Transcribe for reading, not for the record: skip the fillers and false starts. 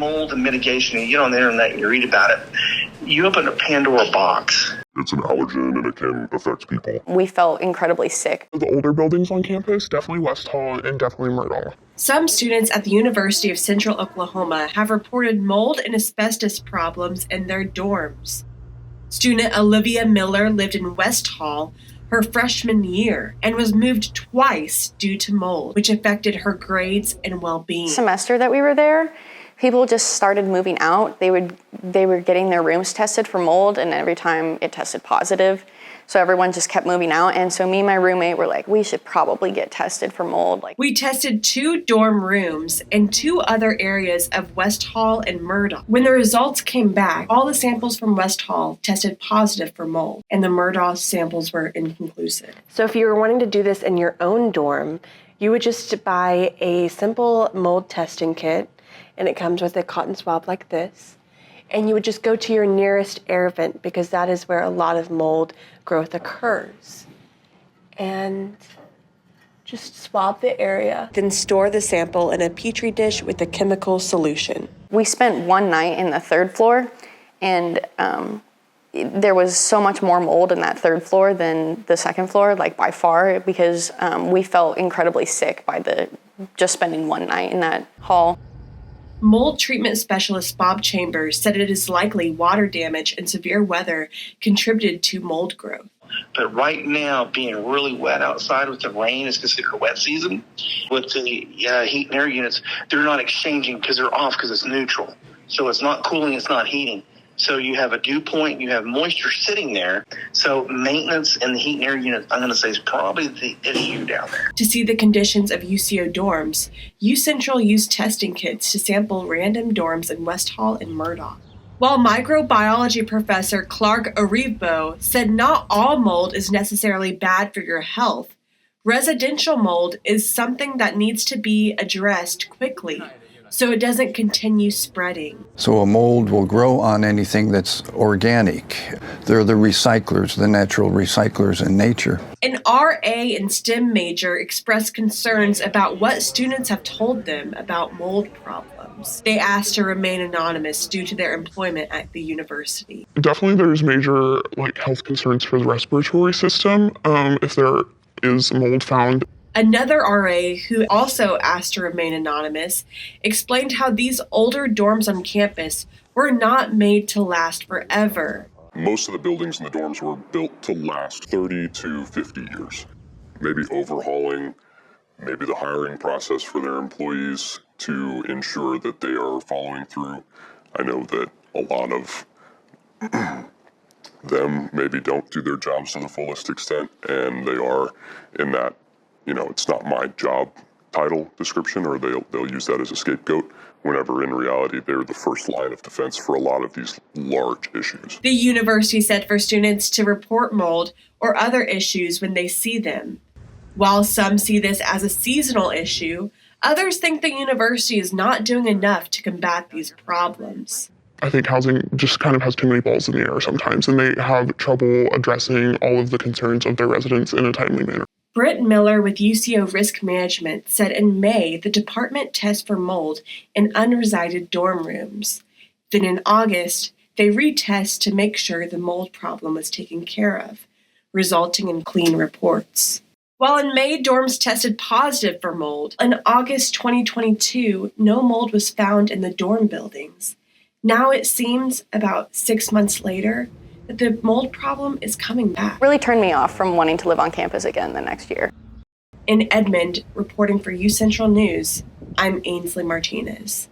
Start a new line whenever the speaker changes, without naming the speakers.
mold and mitigation, and you get on the internet and you read about it, you open a Pandora box.
It's an allergen and it can affect people.
We felt incredibly sick.
The older buildings on campus, definitely West Hall and definitely Myrtle.
Some students at the University of Central Oklahoma have reported mold and asbestos problems in their dorms. Student Olivia Miller lived in West Hall her freshman year and was moved twice due to mold, which affected her grades and well-being.
Semester that we were there, people just started moving out. They were getting their rooms tested for mold, and every time it tested positive. So everyone just kept moving out. And so me and my roommate were like, we should probably get tested for mold.
We tested 2 dorm rooms and 2 other areas of West Hall and Murdoch. When the results came back, all the samples from West Hall tested positive for mold, and the Murdoch samples were inconclusive.
So if you were wanting to do this in your own dorm, you would just buy a simple mold testing kit, and it comes with a cotton swab like this. And you would just go to your nearest air vent because that is where a lot of mold growth occurs. And just swab the area. Then store the sample in a petri dish with a chemical solution.
We spent one night in the 3rd floor, and there was so much more mold in that 3rd floor than the 2nd floor, like by far, because we felt incredibly sick by just spending one night in that hall.
Mold treatment specialist Bob Chambers said it is likely water damage and severe weather contributed to mold growth.
But right now, being really wet outside with the rain is considered a wet season. With the heat and air units, they're not exchanging because they're off because it's neutral. So it's not cooling, it's not heating. So you have a dew point, you have moisture sitting there. So maintenance in the heat and air unit, I'm going to say, is probably the issue down there.
To see the conditions of UCO dorms, UCentral used testing kits to sample random dorms in West Hall and Murdoch. While microbiology professor Clark Aribo said not all mold is necessarily bad for your health, residential mold is something that needs to be addressed quickly, so it doesn't continue spreading.
So a mold will grow on anything that's organic. They're the recyclers, the natural recyclers in nature.
An RA and STEM major expressed concerns about what students have told them about mold problems. They asked to remain anonymous due to their employment at the university.
Definitely there's major health concerns for the respiratory system if there is mold found.
Another RA, who also asked to remain anonymous, explained how these older dorms on campus were not made to last forever.
Most of the buildings in the dorms were built to last 30 to 50 years. Maybe overhauling, maybe the hiring process for their employees to ensure that they are following through. I know that a lot of them maybe don't do their jobs to the fullest extent, and they are in that, it's not my job title description, or they'll use that as a scapegoat, whenever in reality they're the first line of defense for a lot of these large issues.
The university said for students to report mold or other issues when they see them. While some see this as a seasonal issue, others think the university is not doing enough to combat these problems.
I think housing just kind of has too many balls in the air sometimes, and they have trouble addressing all of the concerns of their residents in a timely manner.
Britt Miller with UCO Risk Management said in May the department tests for mold in unresided dorm rooms. Then in August, they retest to make sure the mold problem was taken care of, resulting in clean reports. While in May, dorms tested positive for mold, in August 2022, no mold was found in the dorm buildings. Now it seems, about 6 months later, that the mold problem is coming back.
Really turned me off from wanting to live on campus again the next year.
In Edmond, reporting for UCentral News, I'm Ainsley Martinez.